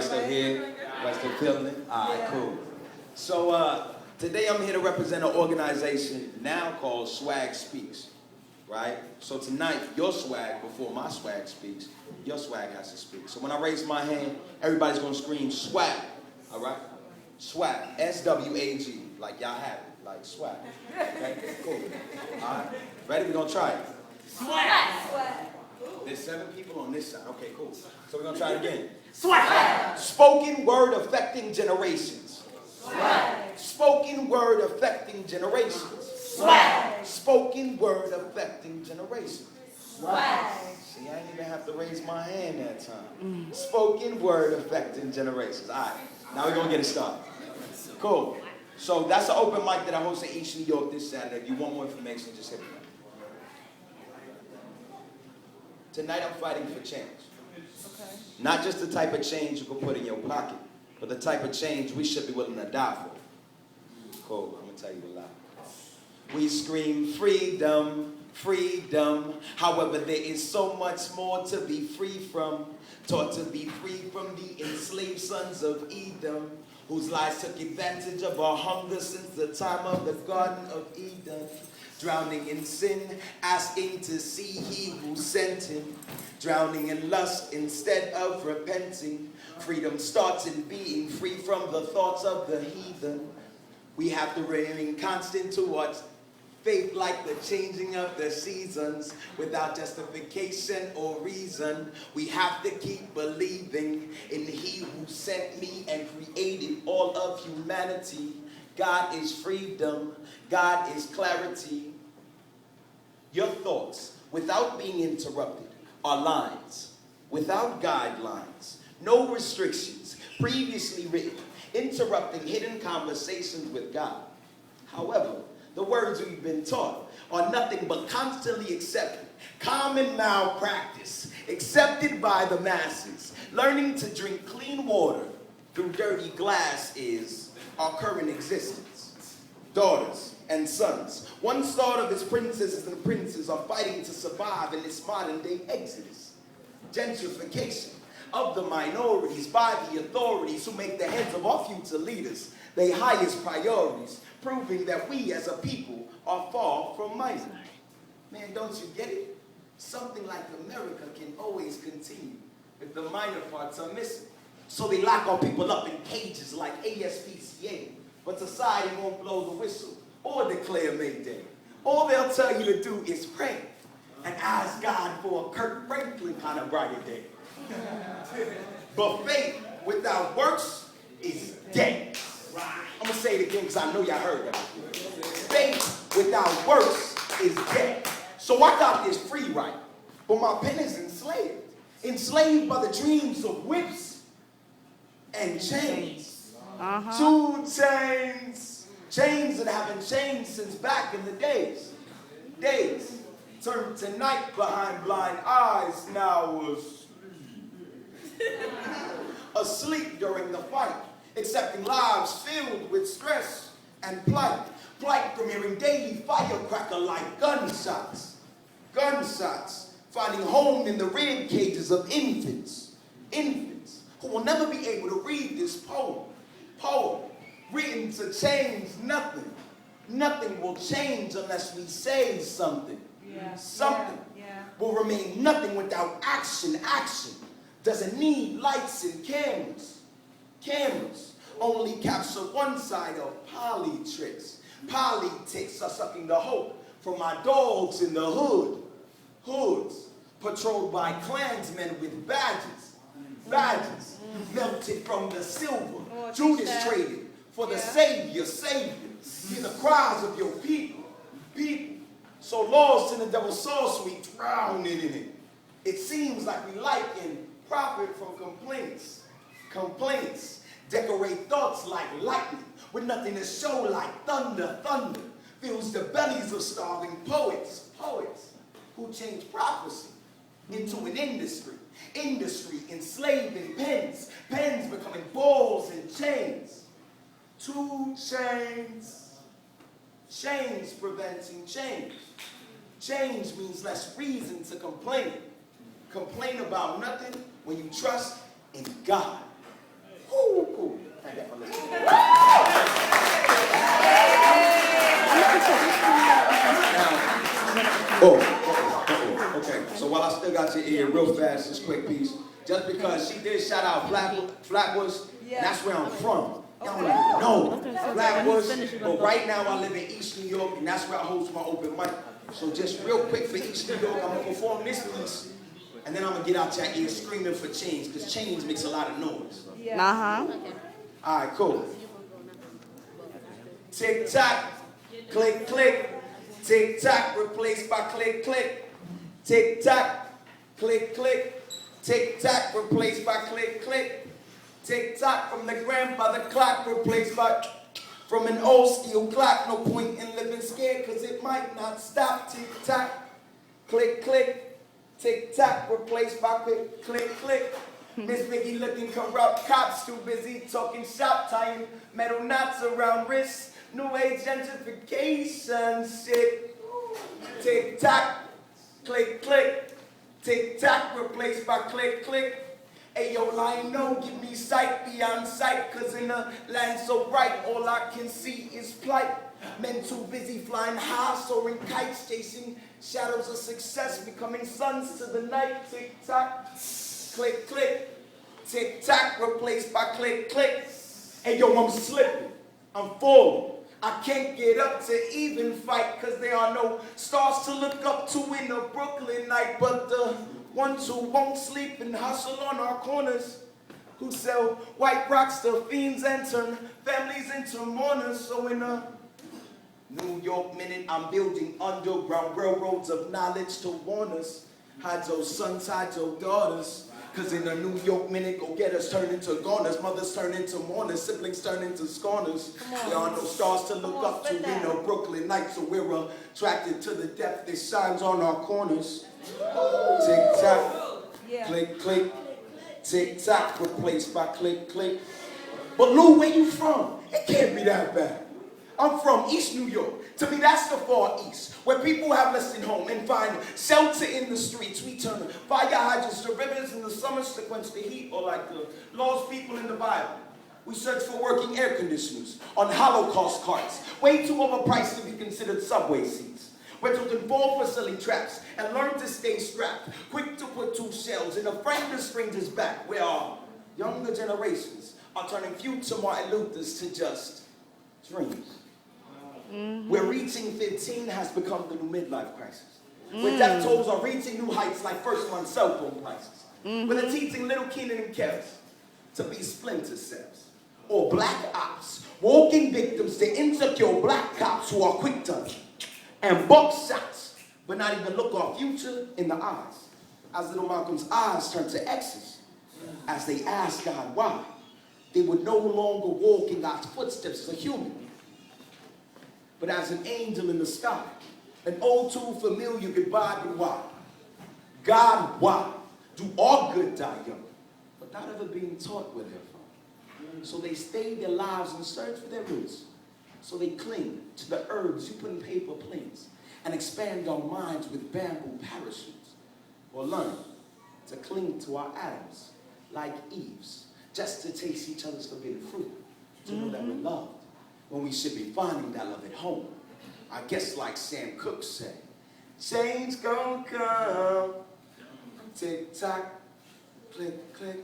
Everybody still here? Everybody still feeling it? All right, cool. So today I'm here to represent an organization now called Swag Speaks, right? So tonight, your swag, before my swag speaks, your swag has to speak. So when I raise my hand, everybody's going to scream swag, all right? Swag, S-W-A-G, like y'all have it, like swag. Okay, cool. All right, ready? We're going to try it. Swag. There's 7 people on this side. Okay, cool. So we're going to try it again. Swag. Spoken word affecting generations. Swag. Spoken word affecting generations. Swag. Spoken word affecting generations. Swag. See, I didn't even have to raise my hand that time. Spoken word affecting generations. All right, now we're going to get it started. Cool. So that's an open mic that I host in East New York this Saturday. If you want more information, just hit me up. Tonight I'm fighting for change. Okay. Not just the type of change you can put in your pocket, but the type of change we should be willing to die for. Cool, I'm going to tell you a lot. We scream freedom, freedom. However, there is so much more to be free from. Taught to be free from the enslaved sons of Edom, whose lies took advantage of our hunger since the time of the Garden of Eden. Drowning in sin, asking to see he who sent him. Drowning in lust instead of repenting. Freedom starts in being free from the thoughts of the heathen. We have to remain constant towards faith like the changing of the seasons. Without justification or reason, we have to keep believing in he who sent me and created all of humanity. God is freedom. God is clarity. Your thoughts, without being interrupted, are lines, without guidelines, no restrictions, previously written, interrupting hidden conversations with God. However, the words we've been taught are nothing but constantly accepted, common malpractice, accepted by the masses. Learning to drink clean water through dirty glass is our current existence. Daughters and sons, once thought of as princesses and princes, are fighting to survive in this modern day exodus. Gentrification of the minorities by the authorities who make the heads of our future leaders their highest priorities, proving that we as a people are far from minor. Man, don't you get it? Something like America can always continue if the minor parts are missing. So they lock our people up in cages like ASPCA, but society won't blow the whistle or declare Mayday. All they'll tell you to do is pray and ask God for a Kirk Franklin kind of brighter day. But faith without works is dead. I'm going to say it again because I know y'all heard that before. Faith without works is dead. So I got this free right, but my pen is enslaved. Enslaved by the dreams of whips and chains. 2 chains. Chains that haven't changed since back in the days. Days turned to night behind blind eyes, now asleep during the fight, accepting lives filled with stress and plight. Plight from hearing daily firecracker like gunshots. Gunshots finding home in the rib cages of infants. Infants who will never be able to read this poem. Poem written to change nothing. Nothing will change unless we say something. Something will remain nothing without action. Action doesn't need lights and cameras. Cameras only capture one side of politics. Politics are sucking the hope from my dogs in the hood. Hoods patrolled by Klansmen with badges. Badges melted from the silver. Judas traded for the Savior. Hear the cries of your people. So lost in the devil's sauce, we drowning in it. It seems like we like and profit from complaints. Complaints decorate thoughts like lightning, with nothing to show like thunder. Thunder fills the bellies of starving poets. Poets who change prophecy into an industry. Industry enslaving pens. Pens becoming balls and chains. 2 chains. Change preventing change. Change means less reason to complain. Complain about nothing when you trust in God. Cool. Thank you for listening. Now, okay. So while I still got your ear, real fast, this quick piece. Just because she did shout out Flatbush, and that's where I'm from. Y'all don't even know Flatbush, but right now I live in East New York, and that's where I host my open mic. So just real quick for East New York, I'm gonna perform this piece, and then I'm gonna get out your ear screaming for change, because change makes a lot of noise. All right, cool. Tick tock, click click. Tick tock replaced by click click. Tick tock, click click. Tick tock replaced by click click. Tick tock from the grandfather clock replaced by from an old steel clock. No point in living scared because it might not stop. Tick tock, click click. Tick tock replaced by click click click. Miss Mickey looking corrupt, cops too busy talking shop, tying metal knots around wrists. New age gentrification shit. Tick tock, click click. Tick tock replaced by click click. Ayo, line no, give me sight beyond sight, cause in a land so bright, all I can see is plight. Men too busy flying high, soaring kites, chasing shadows of success, becoming suns to the night. Tick tock, click click. Tick tock replaced by click click. Ayo, I'm slipping, I'm falling. I can't get up to even fight, cause there are no stars to look up to in a Brooklyn night. But the ones who won't sleep and hustle on our corners, who sell white rocks to fiends and turn families into mourners. So in a New York minute, I'm building underground railroads of knowledge to warn us. Hide your sons, hide your daughters. Cause in a New York minute, go-getters turn into goners, mothers turn into mourners, siblings turn into scorners. There are no stars to look up to in a Brooklyn night, so we're attracted to the depth that shines on our corners. Tick tock, click click, tick tock replaced by click click. But Lou, where you from? It can't be that bad. I'm from East New York. To me, that's the far east, where people have less than home and find shelter in the streets. We turn fire hydrants to rivers in the summers to quench the heat, or like the lost people in the Bible. We search for working air conditioners on Holocaust carts, way too overpriced to be considered subway seats. We're told to fall for selling traps and learn to stay strapped, quick to put two shells in a friend to stranger's back, where our younger generations are turning future Martin Luthers to just dreams. Where reaching 15 has become the new midlife crisis. Where death tolls are reaching new heights like first-month cell phone prices. Where they're teaching little Keenan and Kev to be splinter cells. Or black ops, walking victims to insecure black cops who are quick to and buck shots, but not even look our future in the eyes. As little Malcolm's eyes turn to X's, as they ask God why, they would no longer walk in God's footsteps as a human, but as an angel in the sky. An all too familiar goodbye, but why? God, why? Do all good die young, but not ever being taught where they're from. So they stay their lives in search for their roots. So they cling to the herbs you put in paper planes and expand our minds with bamboo parachutes. Or learn to cling to our atoms like Eve's, just to taste each other's forbidden fruit, to know that we're loved, when we should be finding that love at home. I guess like Sam Cooke said, change gon' come. Tick tock, click click.